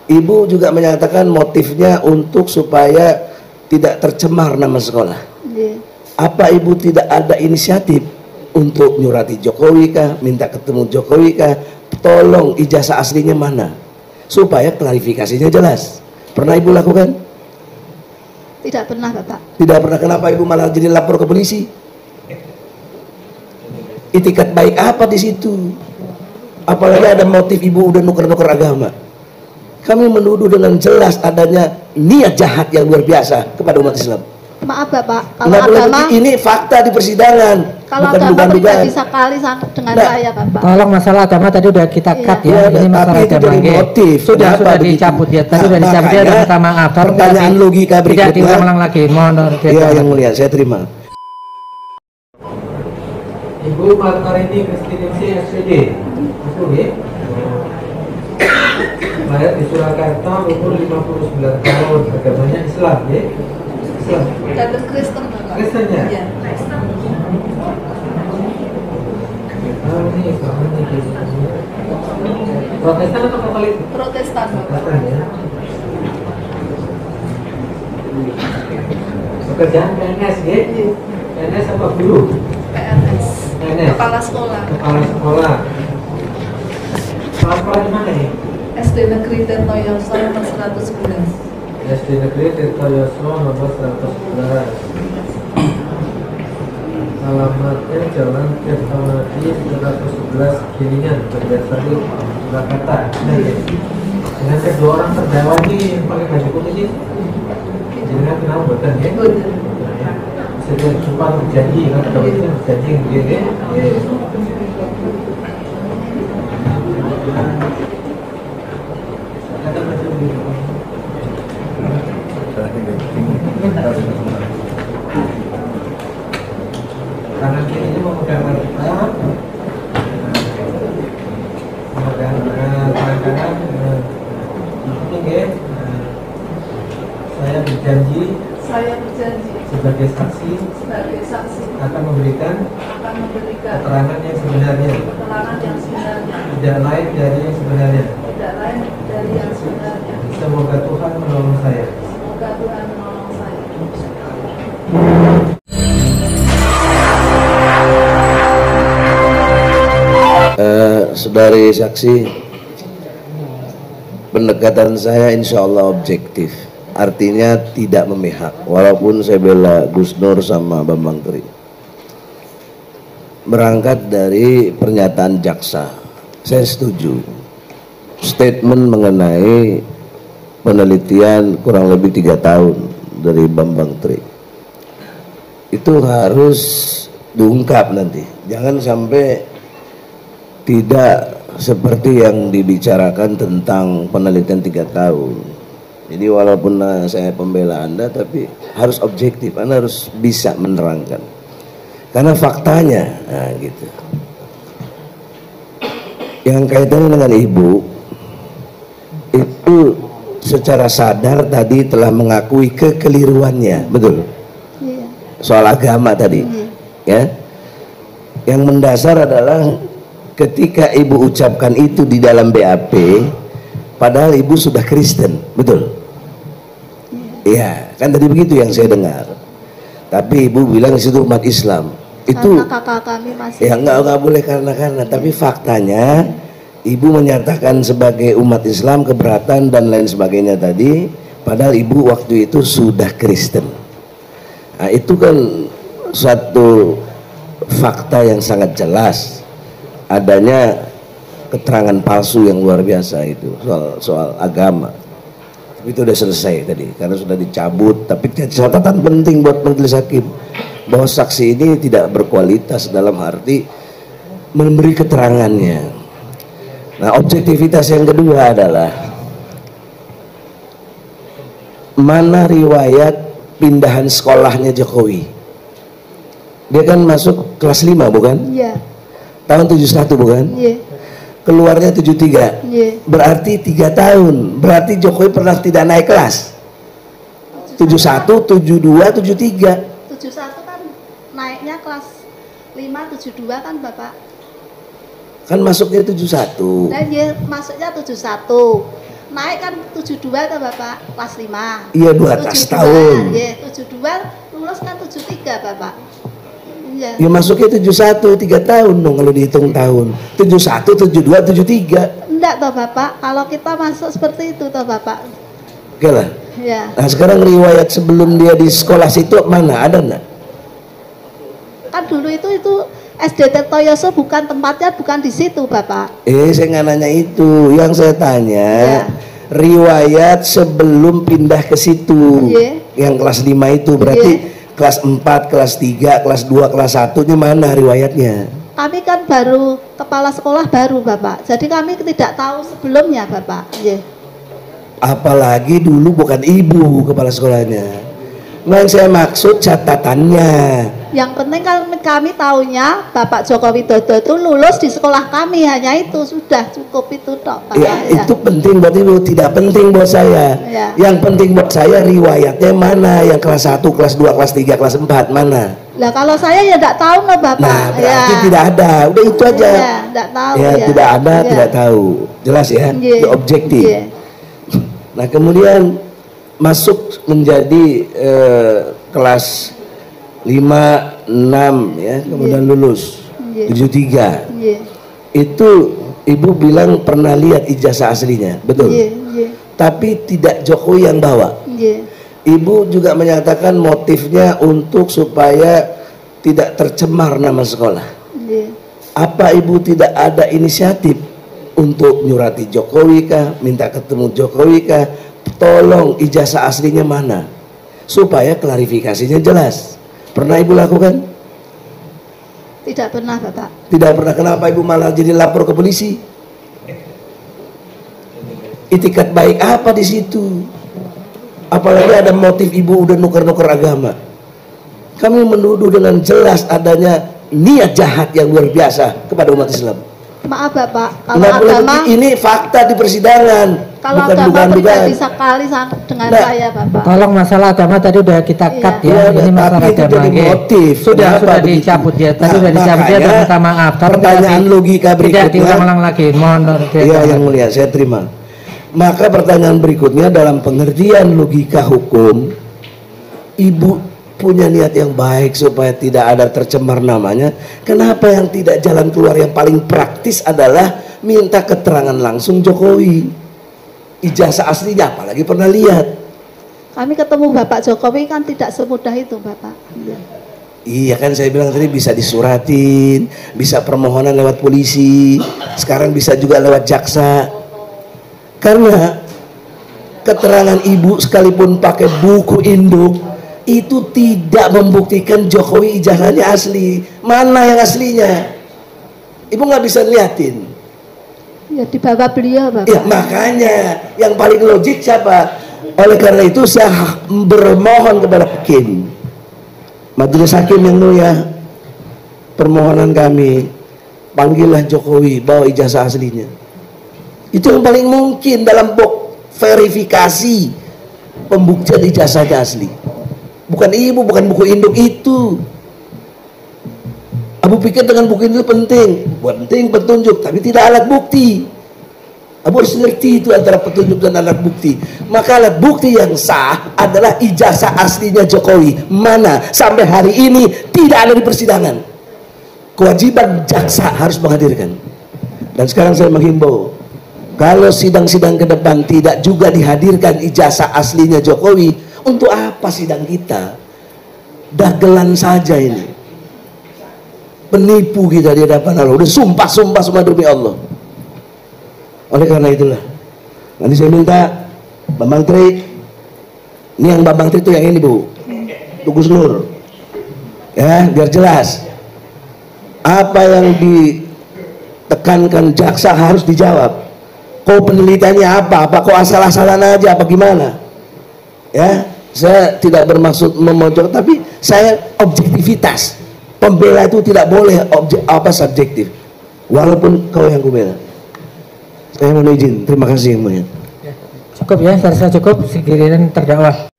Ibu juga menyatakan motifnya untuk supaya tidak tercemar nama sekolah. Apa Ibu tidak ada inisiatif untuk nyurati Jokowi kah, minta ketemu Jokowi kah, tolong ijazah aslinya mana, supaya klarifikasinya jelas? Pernah Ibu lakukan? Tidak pernah, Bapak. Tidak pernah. Kenapa Ibu malah jadi lapor ke polisi? Itikat baik apa di situ? Apalagi ada motif Ibu udah nuker-nuker agama. Kami menuduh dengan jelas adanya niat jahat yang luar biasa kepada umat Islam. Maaf Bapak, kalau Nggak boleh agama, ini fakta di persidangan. kalau bukan agama dugaan. pribadi sekali dengan saya Bapak. Tolong masalah agama tadi udah kita cut ya. Ini masalah itu dari agama. motif. Sudah Begitu? dicabut ya. Tadi sudah dicabut ya, minta maaf. Pertanyaan logika berikutnya. Tidak diulang lagi. Mohon. Iya yang mulia, saya terima. Ibu Martarini Kristinisi SPD, itu ya. Lahir di Surakarta, umur 59 tahun, agamanya Islam ya. Islam. Dan Kristen Bapak. Kristen ya? Iya. Protestan atau Katolik? Protestan Bapak. Protestan ya. Pekerjaan PNS ya? PNS apa guru? PNS. PNS. Kepala sekolah. Kepala sekolah. Kepala sekolah di mana nih? SD Negeri Tirtoyoso nomor 111. SD Negeri Tirtoyoso nomor 111. Alamatnya Jalan Tirtonadi 111 Gilingan, Berdasari Jakarta. Dengan kedua orang terdakwa ini yang pakai baju putih ini, jangan kenal buatan ya. Sejak jumpa berjanji, kan ada berjanji begini. Tangan kirinya memegang wanita, memegang tangan kanan. Ini saya berjanji sebagai saksi akan memberikan keterangan yang sebenarnya, tidak lain dari yang sebenarnya. Semoga Tuhan menolong saya. Saudari saksi, pendekatan saya insya Allah objektif, artinya tidak memihak, walaupun saya bela Gus Nur sama Bambang Tri. Berangkat dari pernyataan jaksa, saya setuju statement mengenai penelitian kurang lebih 3 tahun dari Bambang Tri itu harus diungkap nanti, jangan sampai tidak seperti yang dibicarakan tentang penelitian 3 tahun. Jadi walaupun saya pembela Anda, tapi harus objektif, Anda harus bisa menerangkan karena faktanya gitu. Yang kaitannya dengan Ibu itu secara sadar tadi telah mengakui kekeliruannya, betul? Iya. Soal agama tadi, ya. Yang mendasar adalah ketika Ibu ucapkan itu di dalam BAP, padahal Ibu sudah Kristen, betul? Iya, kan tadi begitu yang saya dengar. Tapi Ibu bilang di situ umat Islam. Itu karena kakak kami masih. Ya nggak boleh karena. Tapi faktanya Ibu menyatakan sebagai umat Islam keberatan dan lain sebagainya tadi, padahal Ibu waktu itu sudah Kristen. Nah, itu kan suatu fakta yang sangat jelas. Adanya keterangan palsu yang luar biasa itu soal agama. Itu udah selesai tadi karena sudah dicabut. Tapi catatan penting buat majelis hakim bahwa saksi ini tidak berkualitas dalam arti memberi keterangannya. Nah, objektivitas yang kedua adalah mana riwayat pindahan sekolahnya Jokowi. Dia kan masuk kelas 5 bukan? Iya. Tahun 71 bukan? Iya. Keluarnya 73. Iya. Berarti 3 tahun. Berarti Jokowi pernah tidak naik kelas. 71, 72, 73. 71 kan naiknya kelas 5, 72 kan Bapak. Kan masuknya 71. Nah, iya, masuknya 71. Naik kan 72 ke Bapak, kelas 5. Iya, 12 tahun. Iya, 72 lulus kan 73 Bapak. Iya. Ya masuknya 71, 3 tahun dong kalau dihitung tahun. 71, 72, 73. Enggak toh Bapak, kalau kita masuk seperti itu toh Bapak. Oke lah. Ya. Nah sekarang riwayat sebelum dia di sekolah situ mana? Ada enggak? Kan dulu itu SD Tirtoyoso bukan tempatnya, bukan di situ Bapak. Saya nggak nanya itu. Yang saya tanya riwayat sebelum pindah ke situ. Yang kelas 5 itu berarti kelas 4, kelas 3, kelas 2, kelas 1-nya mana riwayatnya? Kami kan baru kepala sekolah baru Bapak. Jadi kami tidak tahu sebelumnya Bapak. Apalagi dulu bukan ibu kepala sekolahnya. Nah, yang saya maksud catatannya. Yang penting kan kami tahunya Bapak Joko Widodo itu lulus di sekolah kami, hanya itu sudah cukup itu tok Pak. Itu penting buat ibu, tidak penting buat saya. Yang penting buat saya riwayatnya mana, yang kelas 1, kelas 2, kelas 3, kelas 4 mana? Lah kalau saya ya tidak tahu nggak Bapak. Nah berarti tidak ada, udah itu aja. Tidak tahu. Tidak ada, tidak tahu. Jelas ya, itu objektif. Nah kemudian masuk menjadi kelas 5, 6 ya, kemudian lulus 73. Itu ibu bilang pernah lihat ijazah aslinya, betul? Tapi tidak Jokowi yang bawa. Ibu juga menyatakan motifnya untuk supaya tidak tercemar nama sekolah. Apa ibu tidak ada inisiatif untuk nyurati Jokowi kah, minta ketemu Jokowi kah, tolong ijazah aslinya mana, supaya klarifikasinya jelas? Pernah ibu lakukan? Tidak pernah Bapak. Tidak pernah. Kenapa ibu malah jadi lapor ke polisi? Itikat baik apa di situ? Apalagi ada motif ibu udah nuker-nuker agama. Kami menuduh dengan jelas adanya niat jahat yang luar biasa kepada umat Islam. Maaf Bapak, kalau Nggak agama ini fakta di persidangan. Kalau bukan agama pribadi dugaan. sekali dengan saya Bapak. Tolong masalah agama tadi udah kita cut ya. Ini masalah itu agama. jadi motif. Sudah Kenapa dicabut ya. Tadi Nah, udah dicabut ya, makanya minta maaf. Pertanyaan logika berikutnya. Tidak diulang-ulang lagi. Mohon. Iya yang mulia, saya terima. Maka pertanyaan berikutnya dalam pengertian logika hukum, ibu punya niat yang baik supaya tidak ada tercemar namanya. Kenapa yang tidak jalan keluar yang paling praktis adalah minta keterangan langsung Jokowi, ijazah aslinya, apalagi pernah lihat. Kami ketemu Bapak Jokowi kan tidak semudah itu Bapak. Iya kan saya bilang tadi bisa disuratin, bisa permohonan lewat polisi, sekarang bisa juga lewat jaksa. Karena keterangan ibu sekalipun pakai buku induk itu tidak membuktikan Jokowi ijazahnya asli. Mana yang aslinya? Ibu nggak bisa liatin. Ya di bawah beliau Bapak. Ya makanya yang paling logik siapa? Oleh karena itu saya bermohon kepada hakim, majelis hakim yang mulia, permohonan kami, panggillah Jokowi, bawa ijazah aslinya. Itu yang paling mungkin dalam verifikasi pembuktian ijazahnya asli. Bukan ibu, bukan buku induk itu. Abu pikir dengan buku induk penting, penting petunjuk, tapi tidak alat bukti. Abu harus ngerti itu antara petunjuk dan alat bukti. Maka alat bukti yang sah adalah ijazah aslinya Jokowi. Mana sampai hari ini tidak ada di persidangan. Kewajiban jaksa harus menghadirkan. Dan sekarang saya menghimbau, kalau sidang-sidang ke depan tidak juga dihadirkan ijazah aslinya Jokowi, untuk apa sidang kita? Dagelan saja ini. Penipu kita di hadapan Allah. Udah sumpah-sumpah semua demi Allah. Oleh karena itulah, nanti saya minta Bambang Tri, ini yang Bambang Tri itu yang ini Bu, itu Gus Nur, ya biar jelas. Apa yang ditekankan jaksa harus dijawab. Kau penelitiannya apa? Apa kau asal-asalan aja? Apa gimana? Ya, saya tidak bermaksud memojok, tapi saya objektivitas. Pembela itu tidak boleh subjektif. Walaupun kau yang kubela. Saya mohon izin. Terima kasih yang mulia. Cukup ya, saya rasa cukup. Sekiranya terdakwa.